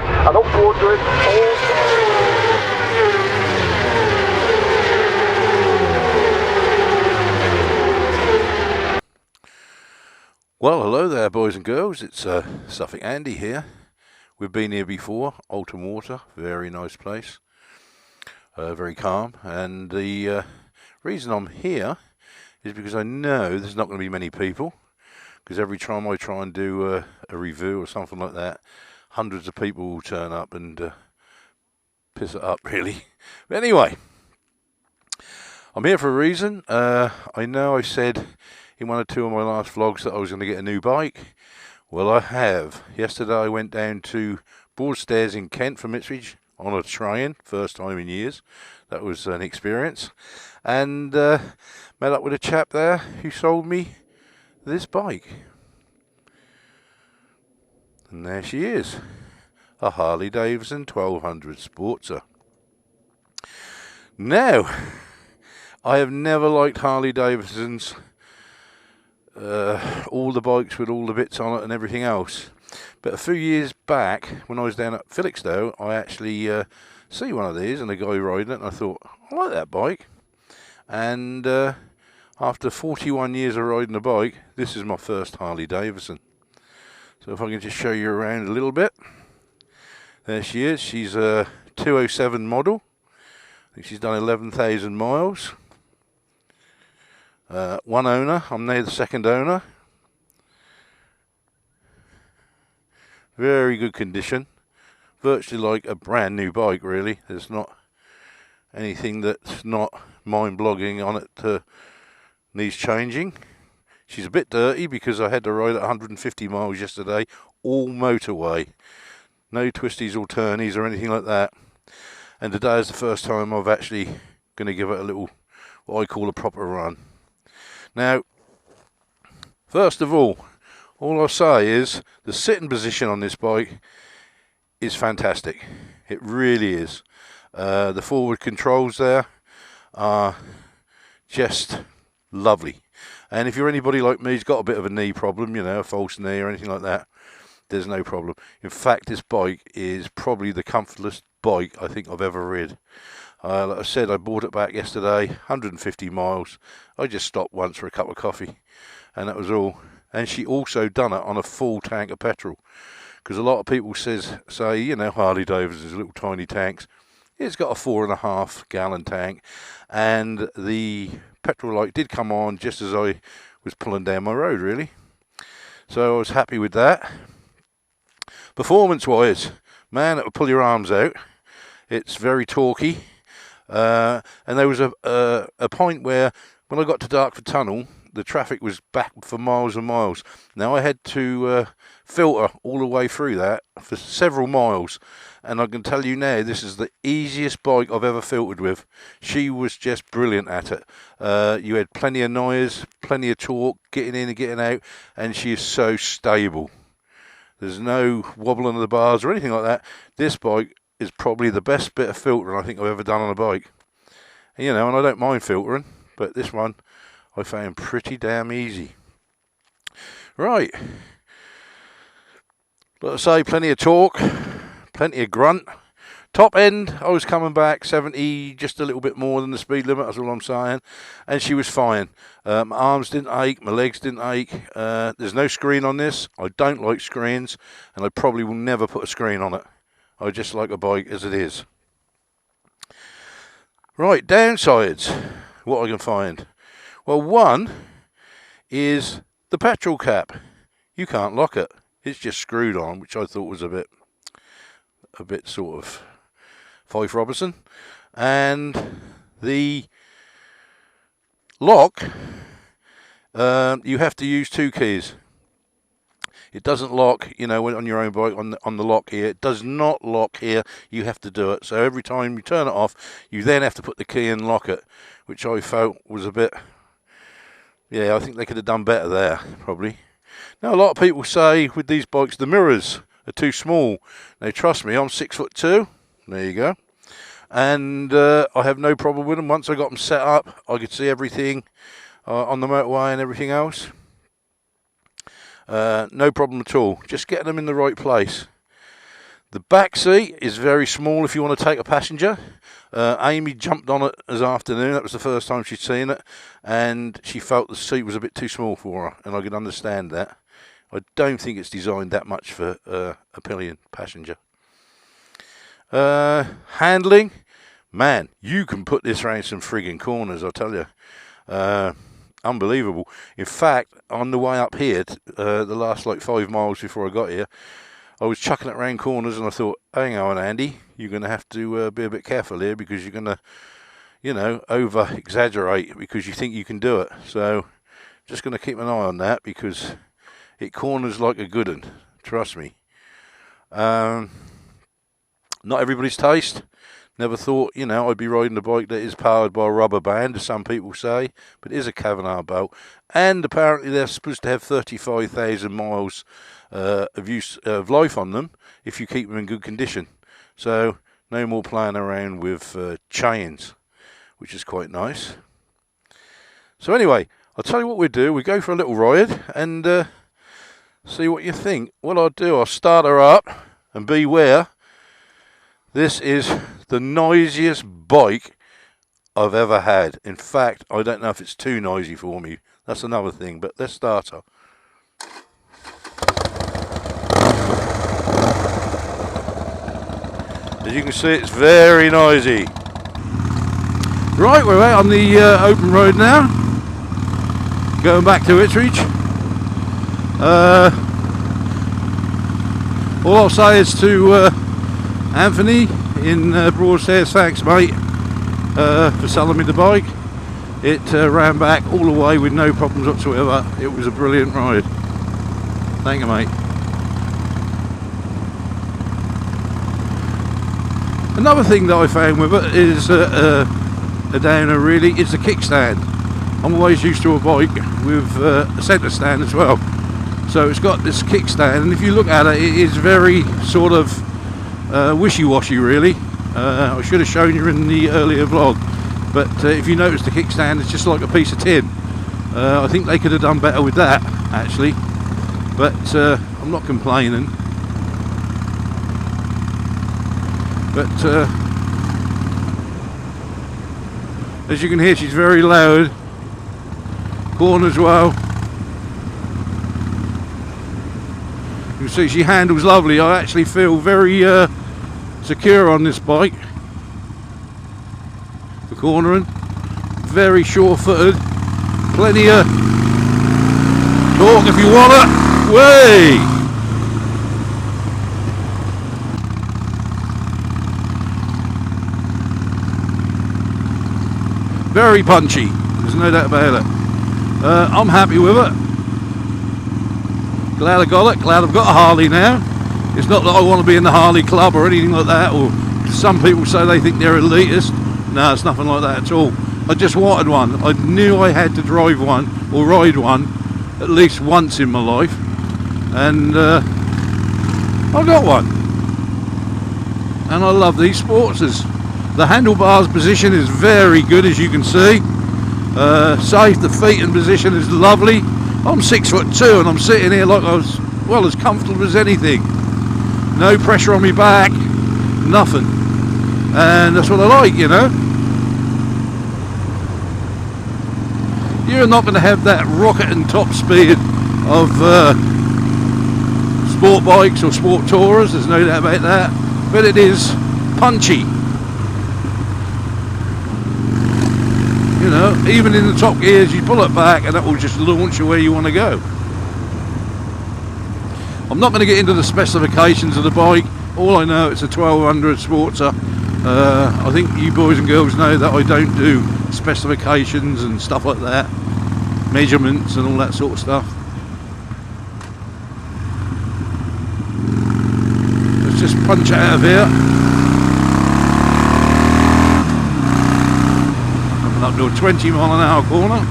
and up towards it, all. Well, hello there, boys and girls. It's Suffolk Andy here. We've been here before, Alton Water, very nice place, very calm. And the reason I'm here is because I know there's not going to be many people, because every time I try and do a review or something like that, hundreds of people will turn up and piss it up, really. But anyway, I'm here for a reason. I know I said in one or two of my last vlogs that I was going to get a new bike. Well, I have. Yesterday I went down to Broadstairs in Kent from Ipswich on a train, first time in years. That was an experience. And met up with a chap there who sold me this bike. And there she is, a Harley Davidson 1200 Sportster. Now, I have never liked Harley Davidsons. All the bikes with all the bits on it and everything else. But a few years back, when I was down at Felixstowe, I actually see one of these and a guy riding it, and I thought, I like that bike. And after 41 years of riding a bike, this is my first Harley Davidson. So if I can just show you around a little bit. There she is. She's a 207 model. I think she's done 11,000 miles. One owner. I'm now the second owner. Very good condition. Virtually like a brand new bike, really. There's not anything that's not mind-blogging on it needs changing. She's a bit dirty because I had to ride at 150 miles yesterday, all motorway. No twisties or turnies or anything like that. And today is the first time I've actually going to give it a little, what I call a proper run. Now, first of all I'll say is the sitting position on this bike is fantastic. It really is. The forward controls there are just lovely. And if you're anybody like me who's got a bit of a knee problem, you know, a false knee or anything like that, there's no problem. In fact, this bike is probably the comfortless bike I think I've ever rid. Like I said, I bought it back yesterday, 150 miles. I just stopped once for a cup of coffee, and that was all. And she also done it on a full tank of petrol, because a lot of people say, you know, Harley Davidson's little tiny tanks. It's got a 4.5 gallon tank, and the petrol light did come on just as I was pulling down my road, really. So I was happy with that. Performance-wise, man, it will pull your arms out. It's very torquey. And there was a point where, when I got to Dartford Tunnel, the traffic was back for miles and miles. Now I had to filter all the way through that for several miles, and I can tell you now, this is the easiest bike I've ever filtered with. She was just brilliant at it. You had plenty of noise, plenty of torque, getting in and getting out, and she is so stable. There's no wobbling of the bars or anything like that. This bike is probably the best bit of filtering I think I've ever done on a bike. And, you know, and I don't mind filtering, but this one I found pretty damn easy. Right. Like I say, plenty of torque, plenty of grunt. Top end, I was coming back 70, just a little bit more than the speed limit, that's all I'm saying. And she was fine. My arms didn't ache, my legs didn't ache. There's no screen on this. I don't like screens, and I probably will never put a screen on it. I just like a bike as it is. Right, downsides, what I can find. Well, one is the petrol cap. You can't lock it. It's just screwed on, which I thought was a bit sort of Fife Robertson. And the lock, you have to use two keys. It doesn't lock, you know, on your own bike on the lock here. It does not lock here. You have to do it. So every time you turn it off, you then have to put the key in and lock it, which I felt was a bit, yeah, I think they could have done better there, probably. Now, a lot of people say with these bikes, the mirrors are too small. Now, trust me, I'm 6'2". There you go. And I have no problem with them. Once I got them set up, I could see everything on the motorway and everything else. No problem at all. Just getting them in the right place. The back seat is very small if you want to take a passenger. Amy jumped on it this afternoon. That was the first time she'd seen it, and she felt the seat was a bit too small for her, and I can understand that. I don't think it's designed that much for a pillion passenger. Handling, man, you can put this around some frigging corners, I tell you. Unbelievable. In fact, on the way up here, the last like 5 miles before I got here, I was chucking it around corners, and I thought, hang on, Andy, you're going to have to be a bit careful here, because you're going to, you know, over-exaggerate because you think you can do it. So, just going to keep an eye on that, because it corners like a good one, trust me. Not everybody's taste. Never thought, you know, I'd be riding a bike that is powered by a rubber band, as some people say, but it is a Cavenagh belt, and apparently they're supposed to have 35,000 miles of life on them if you keep them in good condition. So no more playing around with chains, which is quite nice. So anyway, I'll tell you what we do. We go for a little ride and see what you think. What I'll do, I'll start her up, and beware, this is the noisiest bike I've ever had. In fact, I don't know if it's too noisy for me. That's another thing, but let's start her. As you can see, it's very noisy. Right, we're out on the open road now, going back to Ipswich. All I'll say is to Anthony in Broadstairs, thanks mate for selling me the bike. It ran back all the way with no problems whatsoever. It was a brilliant ride. Thank you, mate. Another thing that I found with it is a downer really, is the kickstand. I'm always used to a bike with a centre stand as well. So it's got this kickstand, and if you look at it, it is very sort of wishy-washy really. I should have shown you in the earlier vlog, but if you notice, the kickstand is just like a piece of tin. I think they could have done better with that actually, but I'm not complaining. But as you can hear, she's very loud. Corn as well. You can see she handles lovely. I actually feel very secure on this bike for cornering. Very sure-footed. Plenty of torque if you want it. Way! Very punchy. There's no doubt about it. I'm happy with it. Glad I got it. Glad I've got a Harley now. It's not that I want to be in the Harley club or anything like that, or some people say they think they're elitist. No, it's nothing like that at all. I just wanted one. I knew I had to drive one or ride one at least once in my life, and I got one. And I love these Sportsters. The handlebars position is very good, as you can see. Safe, the feet in position is lovely. I'm 6'2" and I'm sitting here like I was, well, as comfortable as anything. No pressure on my back, nothing. And that's what I like, you know. You're not going to have that rocket and top speed of sport bikes or sport tourers, there's no doubt about that. But it is punchy. You know, even in the top gears, you pull it back and that will just launch you where you want to go. I'm not going to get into the specifications of the bike. All I know, it's a 1200 Sportster. I think you boys and girls know that I don't do specifications and stuff like that, measurements and all that sort of stuff. Let's just punch it out of here. Coming up to a 20-mile-an-hour corner.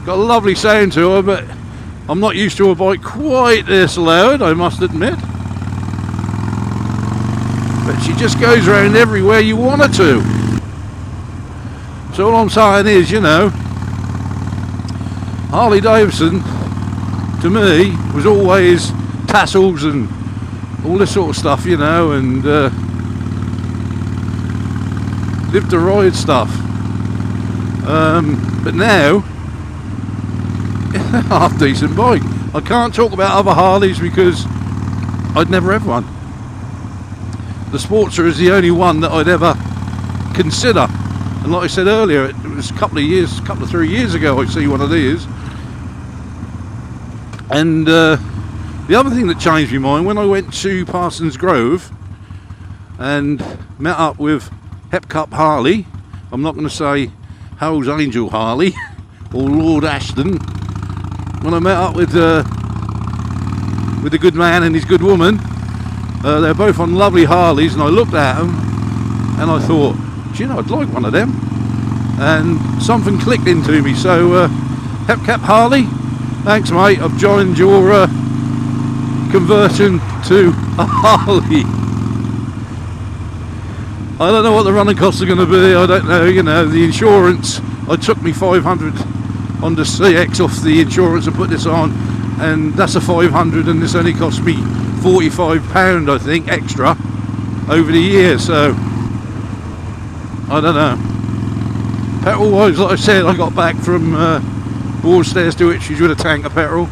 Got a lovely sound to her, but I'm not used to a bike quite this loud, I must admit. But she just goes around everywhere you want her to. So all I'm saying is, you know, Harley Davidson to me was always tassels and all this sort of stuff, you know, and live to ride stuff. But now, half decent bike. I can't talk about other Harleys because I'd never have one. The Sportster is the only one that I'd ever consider. And like I said earlier, it was a couple of 3 years ago I see one of these. And the other thing that changed my mind, when I went to Parsons Grove and met up with Hep Cup Harley, I'm not going to say Hell's Angel Harley or Lord Ashton. When I met up with the good man and his good woman, they're both on lovely Harleys, and I looked at them and I thought, you know, I'd like one of them, and something clicked into me. So Hep Cup Harley, thanks mate, I've joined your conversion to a Harley. I don't know what the running costs are going to be, I don't know, you know, the insurance, I took me 500 on the CX off the insurance and put this on, and that's a 500, and this only cost me £45 I think extra over the year, so I don't know. Petrol wise, like I said, I got back from Broadstairs to Itchy's with a tank of petrol,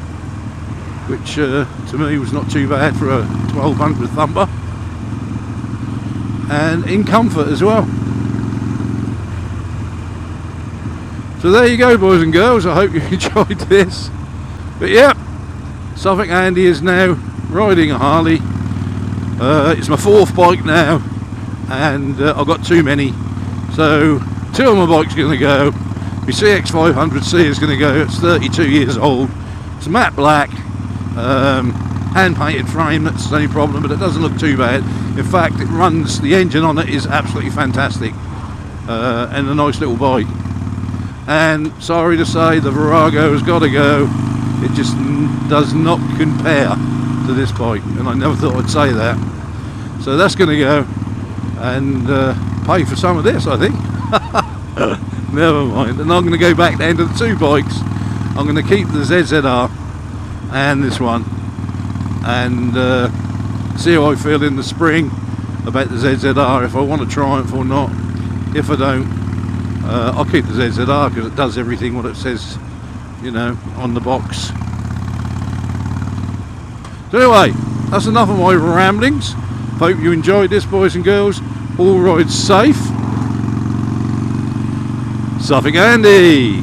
which to me was not too bad for a 1200 thumper, and in comfort as well. So there you go, boys and girls, I hope you enjoyed this. But yeah, Suffolk Andy is now riding a Harley. It's my fourth bike now, and I've got too many. So 2 of my bikes are going to go. My CX500C is going to go. It's 32 years old. It's matte black, hand painted frame. That's the only problem, but it doesn't look too bad. In fact, it runs. The engine on it is absolutely fantastic, and a nice little bike. And sorry to say, the Virago has got to go. It just does not compare to this bike, and I never thought I'd say that. So that's going to go, and pay for some of this, I think. Never mind. And I'm going to go back down to the 2 bikes. I'm going to keep the ZZR and this one, and see how I feel in the spring about the ZZR, if I want to Triumph or not. If I don't, I'll keep the ZZR because it does everything what it says, you know, on the box. So anyway, that's enough of my ramblings. Hope you enjoyed this, boys and girls. All rides safe. Suffolk Andy.